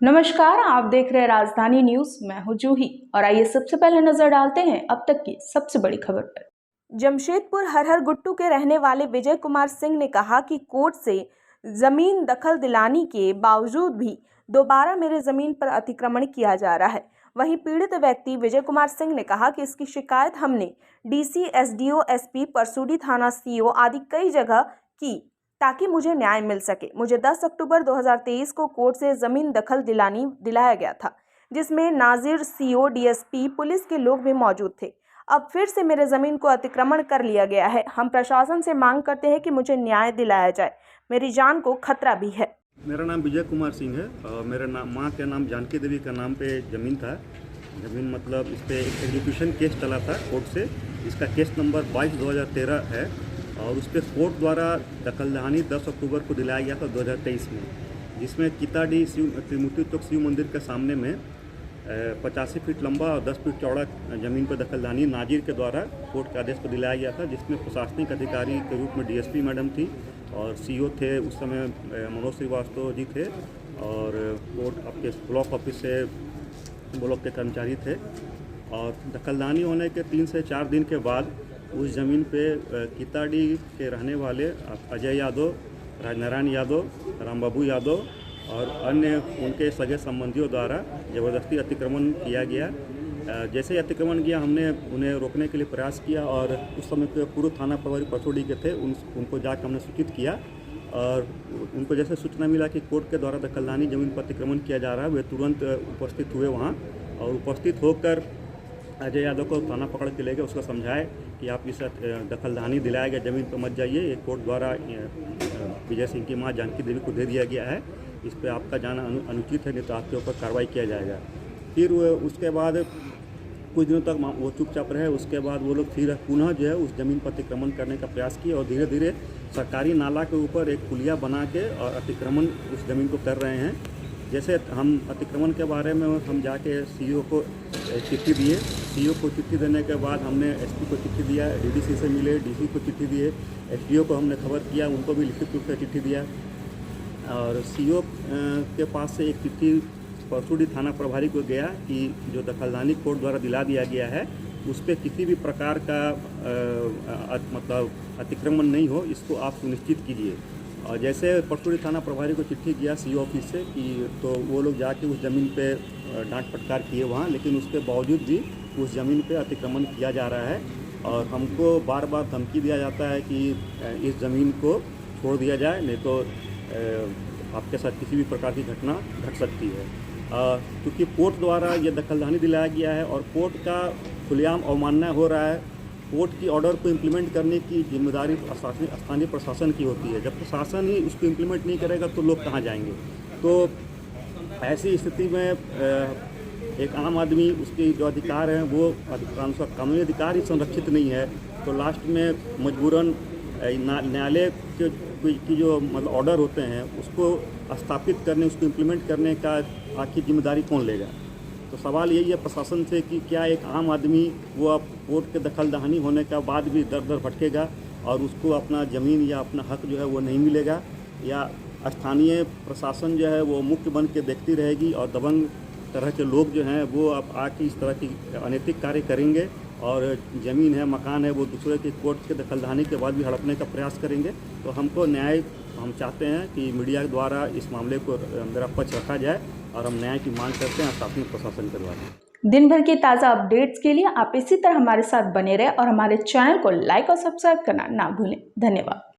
नमस्कार, आप देख रहे हैं राजधानी न्यूज। मैं हूं जूही और आइए सबसे पहले नजर डालते हैं अब तक की सबसे बड़ी खबर पर। जमशेदपुर हरहर गुट्टू के रहने वाले विजय कुमार सिंह ने कहा कि कोर्ट से जमीन दखल दिलाने के बावजूद भी दोबारा मेरे जमीन पर अतिक्रमण किया जा रहा है। वहीं पीड़ित व्यक्ति विजय कुमार सिंह ने कहा कि इसकी शिकायत हमने डीसी, एसडीओ, एसपी, परसूडी थाना सीओ आदि कई जगह की ताकि मुझे न्याय मिल सके। मुझे 10 अक्टूबर 2023 को कोर्ट से ज़मीन दखल दिलाया गया था, जिसमें नाजिर, सीओ, डीएसपी, पुलिस के लोग भी मौजूद थे। अब फिर से मेरे ज़मीन को अतिक्रमण कर लिया गया है। हम प्रशासन से मांग करते हैं कि मुझे न्याय दिलाया जाए, मेरी जान को खतरा भी है। मेरा नाम विजय कुमार सिंह है और मेरे माँ के नाम जानकी देवी का नाम पे ज़मीन था। ज़मीन मतलब इस पर एक एग्जीक्यूशन केस चला था कोर्ट से। इसका केस नंबर 22/2013 है और उस पर कोर्ट द्वारा दखलदहानी 10 अक्टूबर को दिलाया गया था 2023 में, जिसमें किताडी त्रिमूर्ति चौक शिव मंदिर के सामने में 85 फीट लंबा और 10 फीट चौड़ा ज़मीन पर दखलदहानी नाजिर के द्वारा कोर्ट के आदेश पर दिलाया गया था, जिसमें प्रशासनिक अधिकारी के रूप में डीएसपी मैडम थी और सीओ थे उस समय मनोज श्रीवास्तव जी थे और कोर्ट आपके ब्लॉक ऑफिस से ब्लॉक के कर्मचारी थे। और दखलदहानी होने के 3 से 4 दिन के बाद उस ज़मीन पे किताडी के रहने वाले अजय यादव, राजनारायण यादव, रामबाबू यादव और अन्य उनके सगे संबंधियों द्वारा ज़बरदस्ती अतिक्रमण किया गया। जैसे ही अतिक्रमण किया, हमने उन्हें रोकने के लिए प्रयास किया और उस समय पे पूर्व थाना प्रभारी परसोडी के थे, उनको जाकर हमने सूचित किया और उनको जैसे सूचना मिला कि कोर्ट के द्वारा दखलदहानी ज़मीन पर अतिक्रमण किया जा रहा है, वे तुरंत उपस्थित हुए वहाँ और उपस्थित होकर अजय यादव को थाना पकड़ के ले गए। उसको समझाए कि आप इस दखलदहानी दिलाया गया ज़मीन पर मत जाइए, ये कोर्ट द्वारा विजय सिंह की मां जानकी देवी को दे दिया गया है, इस पर आपका जाना अनुचित है, नहीं तो आपके ऊपर कार्रवाई किया जाएगा। फिर उसके बाद कुछ दिनों तक वो चुपचाप रहे। उसके बाद वो लोग फिर पुनः जो है उस ज़मीन पर अतिक्रमण करने का प्रयास किए और धीरे धीरे सरकारी नाला के ऊपर एक पुलिया बना के और अतिक्रमण उस ज़मीन को कर रहे हैं। जैसे हम अतिक्रमण के बारे में हम जाके सीईओ को चिट्ठी दिए। सीईओ को चिट्ठी देने के बाद हमने एसपी को चिट्ठी दिया, डीडीसी से मिले, डीसी को चिट्ठी दिए, एसडीओ को हमने खबर किया, उनको भी लिखित रूप से चिट्ठी दिया और सीईओ के पास से एक चिट्ठी परसूडी थाना प्रभारी को गया कि जो दखलदहानी कोर्ट द्वारा दिला दिया गया है उस पर किसी भी प्रकार का मतलब अतिक्रमण नहीं हो, इसको आप सुनिश्चित कीजिए। और जैसे परसूडी थाना प्रभारी को चिट्ठी किया सीईओ ऑफिस से कि तो वो लोग जाके उस ज़मीन पे डांट फटकार किए वहाँ, लेकिन उसके बावजूद भी उस ज़मीन पे अतिक्रमण किया जा रहा है और हमको बार बार धमकी दिया जाता है कि इस ज़मीन को छोड़ दिया जाए, नहीं तो आपके साथ किसी भी प्रकार की घटना घट सकती है। क्योंकि कोर्ट द्वारा ये दखलदहानी दिलाया गया है और कोर्ट का खुलेआम अवमानना हो रहा है। कोर्ट की ऑर्डर को इम्प्लीमेंट करने की जिम्मेदारी स्थानीय प्रशासन की होती है। जब प्रशासन ही उसको इम्प्लीमेंट नहीं करेगा तो लोग कहाँ जाएंगे। तो ऐसी स्थिति में एक आम आदमी, उसके जो अधिकार हैं वो कानूनी अधिकार ही संरक्षित नहीं है, तो लास्ट में मजबूरन न्यायालय की जो मतलब ऑर्डर होते हैं उसको स्थापित करने, उसको इम्प्लीमेंट करने का आखिर जिम्मेदारी कौन लेगा। तो सवाल यही है प्रशासन से कि क्या एक आम आदमी वो अब कोर्ट के दखलदहानी होने के बाद भी दर दर भटकेगा और उसको अपना ज़मीन या अपना हक जो है वो नहीं मिलेगा, या स्थानीय प्रशासन जो है वो मुख्य बन के देखती रहेगी और दबंग तरह के लोग जो हैं वो अब आके इस तरह की अनैतिक कार्य करेंगे और ज़मीन है, मकान है, वो दूसरे के कोर्ट के दखलदहानी के बाद भी हड़पने का प्रयास करेंगे। तो हमको न्याय, हम चाहते हैं कि मीडिया द्वारा इस मामले को मेरा पक्ष रखा जाए और हम न्याय की मांग करते हैं शासनिक प्रशासन के द्वारा। दिन भर के ताज़ा अपडेट्स के लिए आप इसी तरह हमारे साथ बने रहें और हमारे चैनल को लाइक और सब्सक्राइब करना ना भूलें। धन्यवाद।